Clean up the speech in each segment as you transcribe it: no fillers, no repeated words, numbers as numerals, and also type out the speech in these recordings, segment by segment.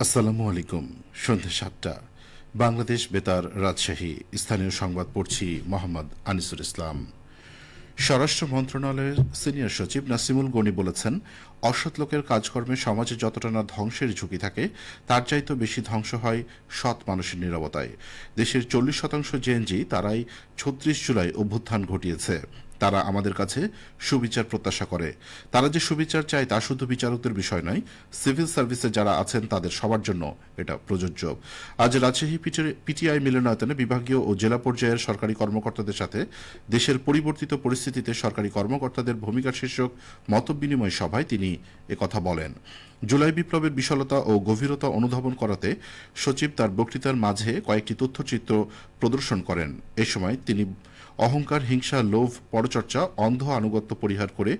আসসালামু আলাইকুম। সন্ধ্যে ৭টা বাংলাদেশ বেতার রাজশাহী। স্থানীয় সংবাদ পড়ছি মোহাম্মদ আনিসুর ইসলাম। স্বরাষ্ট্র মন্ত্রণালয়ের সিনিয়র সচিব নাসিমুল গনি বলেছেন, অসৎ লোকের কাজকর্মে সমাজে যতটা না ধ্বংসের ঝুঁকি থাকে তার চাইতে বেশি ধ্বংস হয় সৎ মানুষের নীরবতায়। দেশের 40% জেএনজি তারাই ৩৬ জুলাই অভ্যুত্থান ঘটিয়েছে। তারা আমাদের কাছে সুবিচার প্রত্যাশা করে। তারা যে সুবিচার চায় তা শুধু বিচারকদের বিষয় নয়, সিভিল সার্ভিসে যারা আছেন তাদের সবার জন্য এটা প্রযোজ্য। আজ রাজশাহী পিটিআই মিলনায়তনে বিভাগীয় ও জেলা পর্যায়ের সরকারি কর্মকর্তাদের সাথে দেশের পরিবর্তিত পরিস্থিতিতে সরকারি কর্মকর্তাদের ভূমিকা শীর্ষক মতবিনিময় সভায় তিনি একথা বলেন। জুলাই বিপ্লবের বিশালতা ও গভীরতা অনুধাবন করাতে সচিব তার বক্তৃতার মাঝে কয়েকটি তথ্যচিত্র প্রদর্শন করেন। এ সময় তিনি অহংকার, হিংসা, লোভ, পরচর্চা, অন্ধ আনুগত্য পরিহার করে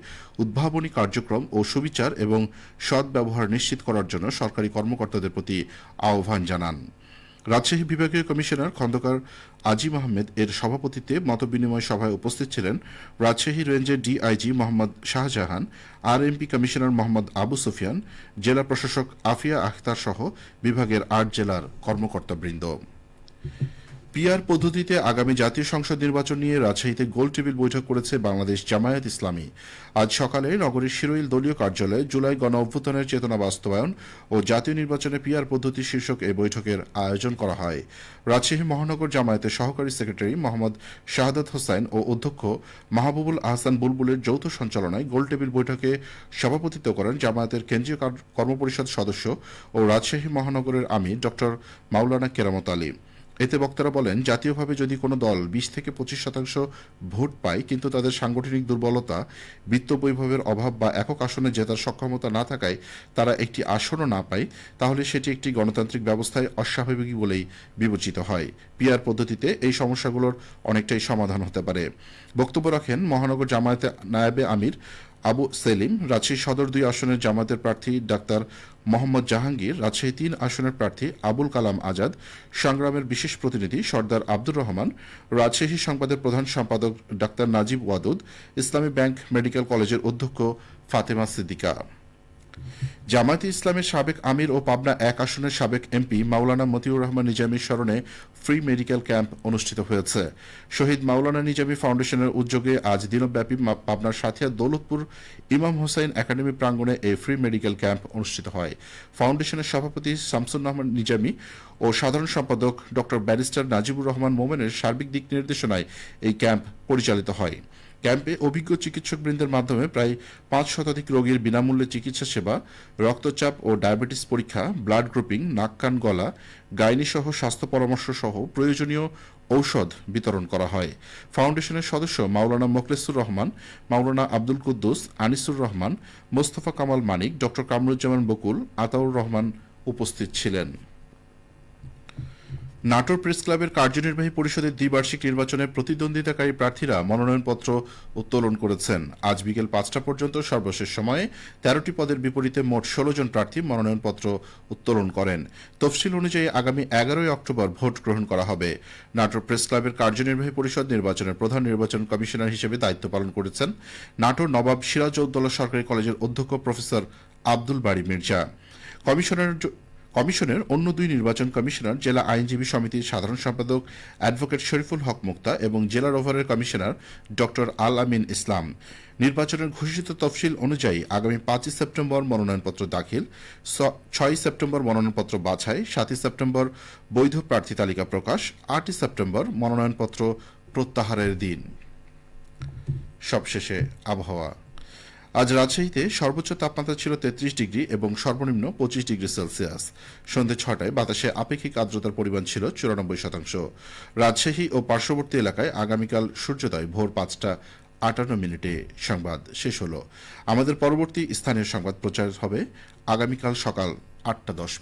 উদ্ভাবনী কার্যক্রম ও সুবিচার এবং সৎ ব্যবহার নিশ্চিত করার জন্য সরকারি কর্মকর্তাদের প্রতি আহ্বান জানান। রাজশাহী বিভাগীয় কমিশনার খন্দকার আজিম আহমেদ এর সভাপতিত্বে মতবিনিময় সভায় উপস্থিত ছিলেন রাজশাহী রেঞ্জের DIG Mohammad Shahjahan, RMP commissioner Mohammad Abu Sufian, জেলা প্রশাসক আফিয়া আখতার সহ বিভাগের ৮ জেলার কর্মকর্তাবৃন্দ। পিআর পদ্ধতিতে আগামী জাতীয় সংসদ নির্বাচন নিয়ে রাজশাহীতে গোল টেবিল বৈঠক করেছে বাংলাদেশ জামায়াত ইসলামী। আজ সকালে নগরীর শিরোইল দলীয় কার্যালয়ে জুলাই গণ অভ্যুত্থানের চেতনা বাস্তবায়ন ও জাতীয় নির্বাচনে পিআর পদ্ধতি শীর্ষক এই বৈঠকের আয়োজন করা হয়। রাজশাহী মহানগর জামায়াতের সহকারী সেক্রেটারি মোহাম্মদ শাহাদাত হোসাইন ও অধ্যক্ষ মাহবুবুল আহসান বুলবুলের যৌথ সঞ্চালনায় গোল টেবিল বৈঠকে সভাপতিত্ব করেন জামায়াতের কেন্দ্রীয় কর্মপরিষদ সদস্য ও রাজশাহী মহানগরের আমির ড মাওলানা কেরামত আলী। এতে বক্তারা বলেন, জাতীয়ভাবে যদি কোনো দল ২০ থেকে ২৫% ভোট পায় কিন্তু তাদের সাংগঠনিক দুর্বলতা, বিত্ত বৈভবের অভাব বা একক আসনে জেতার সক্ষমতা না থাকায় তারা একটি আসনও না পায়, তাহলে সেটি একটি গণতান্ত্রিক ব্যবস্থায় অস্বাভাবিক বলেই বিবেচিত হয়। পিআর পদ্ধতিতে এই সমস্যাগুলোর অনেকটাই সমাধান হতে পারে। বক্তব্য রাখেন মহানগর জামায়াতে নায়েবে আমির আবু সেলিম, রাজশাহী সদর ২ আসনের জামায়াতের প্রার্থী ডাক্তার মোহাম্মদ জাহাঙ্গীর, রাজশাহী ৩ আসনের প্রার্থী আবুল কালাম আজাদ, সংগ্রামের বিশেষ প্রতিনিধি সর্দার আব্দুর রহমান, রাজশাহী সংবাদের প্রধান সম্পাদক ডাক্তার নাজিব ওয়াদুদ, ইসলামী ব্যাংক মেডিকেল কলেজের অধ্যক্ষ ফাতেমা সিদ্দিকা। জামায়াতে ইসলামের সাবেক আমির ও পাবনা ১ আসনের সাবেক এমপি মাওলানা মতিউর রহমান নিজামীর স্মরণে ফ্রি মেডিকেল ক্যাম্প অনুষ্ঠিত হয়েছে। শহীদ মাওলানা নিজামী ফাউন্ডেশনের উদ্যোগে আজ দিনব্যাপী পাবনার সাথিয়া দৌলতপুর ইমাম হোসাইন একাডেমি প্রাঙ্গণে এই ফ্রি মেডিকেল ক্যাম্প অনুষ্ঠিত হয়। ফাউন্ডেশনের সভাপতি শামসুর রহমান নিজামী ও সাধারণ সম্পাদক ড ব্যারিস্টার নাজিবুর রহমান মোমেনের সার্বিক দিক নির্দেশনায় এই ক্যাম্প পরিচালিত হয়। ক্যাম্পে অভিজ্ঞ চিকিৎসকবৃন্দের মাধ্যমে প্রায় ৫ শতাধিক রোগীর বিনামূল্যে চিকিৎসা সেবা, রক্তচাপ ও ডায়াবেটিস পরীক্ষা, ব্লাড গ্রুপিং, নাক কান গলা, গাইনিসহ স্বাস্থ্য পরামর্শ সহ প্রয়োজনীয় ঔষধ বিতরণ করা হয়। ফাউন্ডেশনের সদস্য মাওলানা মোখলেসুর রহমান, মাওলানা আব্দুল কুদ্দুস, আনিসুর রহমান, মোস্তফা কামাল মানিক, ড কামরুজ্জামান বকুল, আতাউর রহমান উপস্থিত ছিলেন। নাটোর প্রেস ক্লাবের কার্যনির্বাহী পরিষদের দ্বিবার্ষিক নির্বাচনে প্রতিদ্বন্দ্বিতাকারী প্রার্থীরা মনোনয়নপত্র উত্তোলন করেছেন। আজ বিকেল ৫টা পর্যন্ত সর্বশেষ সময়ে ১৩টি পদের বিপরীতে মোট ১৬ জন প্রার্থী মনোনয়নপত্র উত্তোলন করেন। তফসিল অনুযায়ী আগামী ১১ অক্টোবর ভোট গ্রহণ করা হবে। নাটোর প্রেস ক্লাবের কার্যনির্বাহী পরিষদ নির্বাচনের প্রধান নির্বাচন কমিশনার হিসেবে দায়িত্ব পালন করেছেন নাটোর নবাব সিরাজউদ্দৌলা সরকারি কলেজের অধ্যক্ষ প্রফেসর আব্দুল বারী মির্জা। কমিশনের অন্য ২ নির্বাচন কমিশনার জেলা আইনজীবী সমিতির সাধারণ সম্পাদক অ্যাডভোকেট শরীফুল হক মুক্তা এবং জেলা রোভারের কমিশনার ড আল আমিন ইসলাম। নির্বাচনের ঘোষিত তফসিল অনুযায়ী আগামী ৫ই সেপ্টেম্বর মনোনয়নপত্র দাখিল, ৬ই সেপ্টেম্বর মনোনয়নপত্র বাছাই, ৭ই সেপ্টেম্বর বৈধ প্রার্থী তালিকা প্রকাশ, ৮ই সেপ্টেম্বর মনোনয়নপত্র প্রত্যাহারের দিন। সবশেষে আবহাওয়া। আজ রাজশাহীতে সর্বোচ্চ তাপমাত্রা ছিল ৩৩ ডিগ্রি এবং সর্বনিম্ন ২৫ ডিগ্রি সেলসিয়াস। সন্ধ্যে ৬টায় বাতাসে আপেক্ষিক আর্দ্রতার পরিমাণ ছিল ৯৪%। রাজশাহী ও পার্শ্ববর্তী এলাকায় আগামীকাল সূর্যোদয় ভোর ৫টা ৫৮ সংবাদ শেষ হল। আমাদের পরবর্তী স্থানীয় সংবাদ প্রচার হবে আগামীকাল সকাল ৮টা ১০।